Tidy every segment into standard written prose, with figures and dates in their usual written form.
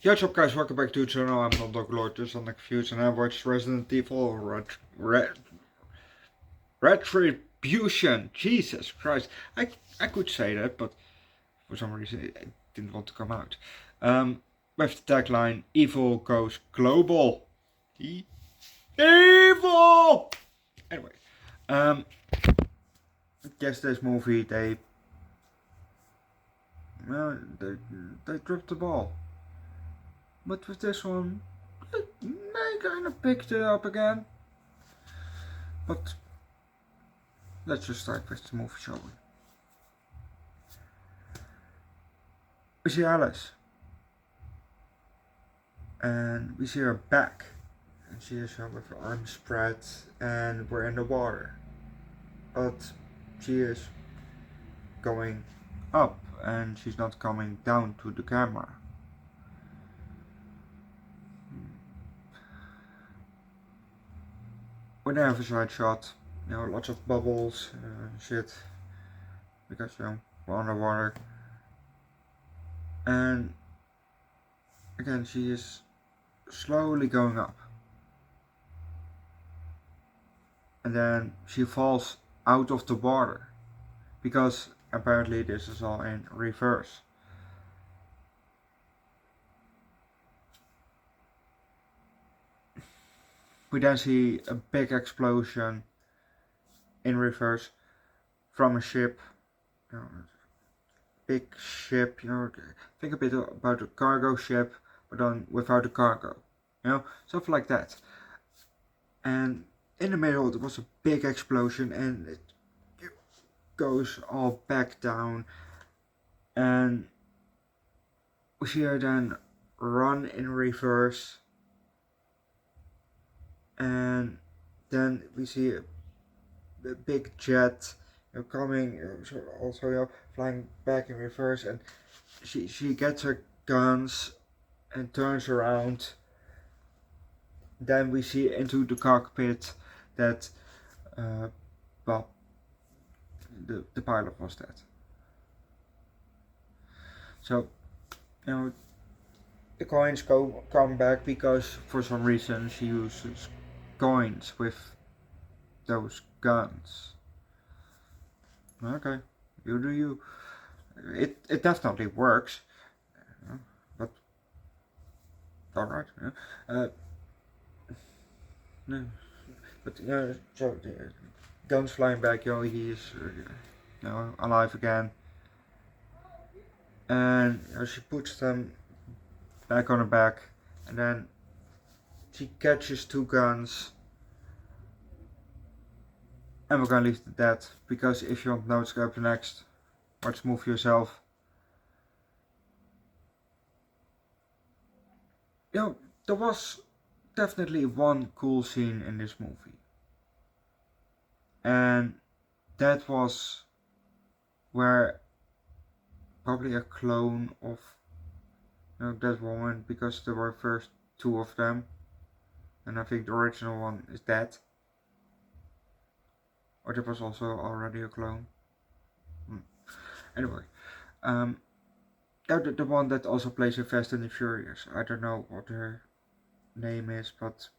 Yo, what's up guys, welcome back to the channel. I'm Underdog Reacts and confused, and I watched Resident Evil Retribution. Jesus Christ. I could say that, but for some reason it didn't want to come out. With the tagline, Evil goes global. Evil! Anyway, I guess this movie, they dropped the ball. But with this one, they kind of picked it up again. But let's just start with the movie, shall we? We see Alice. And we see her back. And she is with her arms spread and we're in the water. But she is going up and she's not coming down to the camera. We then have a side shot, lots of bubbles, shit, because we're underwater. And again, she is slowly going up. And then she falls out of the water, because apparently this is all in reverse. We then see a big explosion in reverse from a ship, big ship, think a bit about a cargo ship, but then without a cargo, stuff like that. And in the middle there was a big explosion and it goes all back down, and we see her then run in reverse. And then we see a big jet coming, also flying back in reverse, and she gets her guns and turns around. Then we see into the cockpit that well, the pilot was dead. So the coins come back because for some reason she uses coins with those guns. Okay, you do you. It definitely works, but alright. No, but so guns flying back. He is alive again, and she puts them back on her back, and then she catches two guns. And we're gonna leave it at that, because if you want to know what's going to happen next, watch the movie yourself. There was definitely one cool scene in this movie, and that was where probably a clone of that woman, because there were first two of them, and I think the original one is dead. Or there was also already a clone. Anyway, the one that also plays in Fast and the Furious. I don't know what her name is, but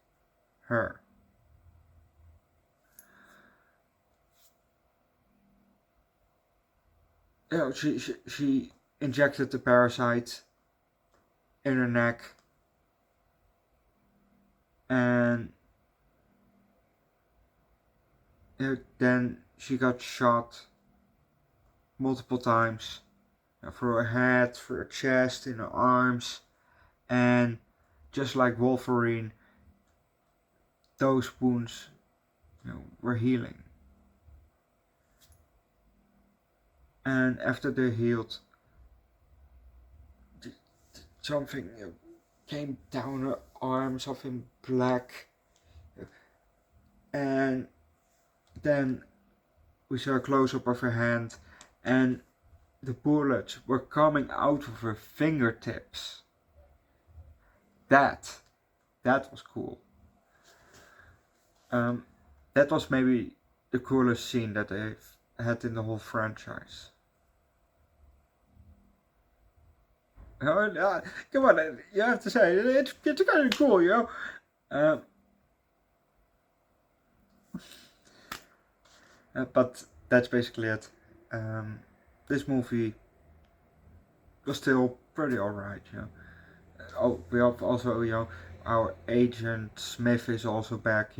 her. She injected the parasite in her neck, and then she got shot multiple times, through her head, through her chest, in her arms, and just like Wolverine, those wounds were healing. And after they healed, something came down her arm, something black, and then we saw a close-up of her hand, and the bullets were coming out of her fingertips. That was cool. That was maybe the coolest scene that they've had in the whole franchise. Come on, you have to say it's kind of cool, but that's basically it. This movie was still pretty alright, Oh, we have also, our agent Smith is also back,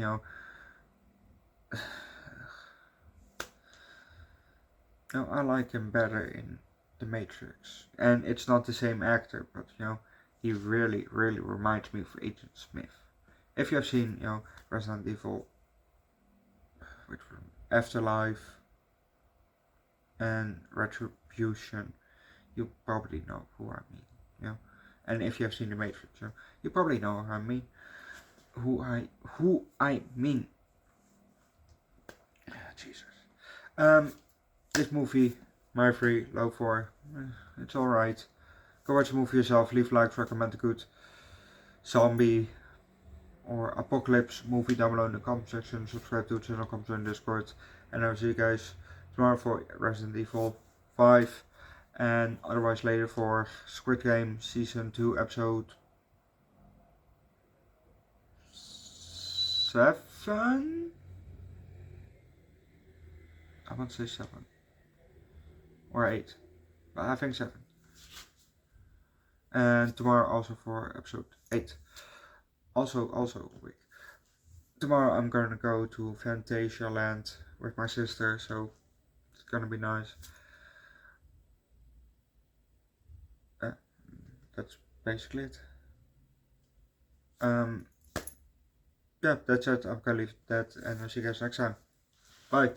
I like him better in The Matrix, and it's not the same actor, but he really, really reminds me of Agent Smith. If you have seen, Resident Evil, which one? Afterlife, and Retribution, you probably know who I mean, And if you have seen The Matrix, you probably know who I mean. Who I mean. Jesus. This movie, my 3, low 4. It's alright. Go watch the movie yourself. Leave likes, recommend a good zombie or apocalypse movie down below in the comment section. Subscribe to the channel, come join Discord. And I'll see you guys tomorrow for Resident Evil 5. And otherwise later for Squid Game Season 2 episode 7? I want to say 7. Or 8. But I think 7. And tomorrow also for episode 8. Also a week. Tomorrow I'm gonna go to Fantasia Land with my sister, so it's gonna be nice. That's basically it. Yeah, that's it. I'm gonna leave that, and I'll see you guys next time. Bye.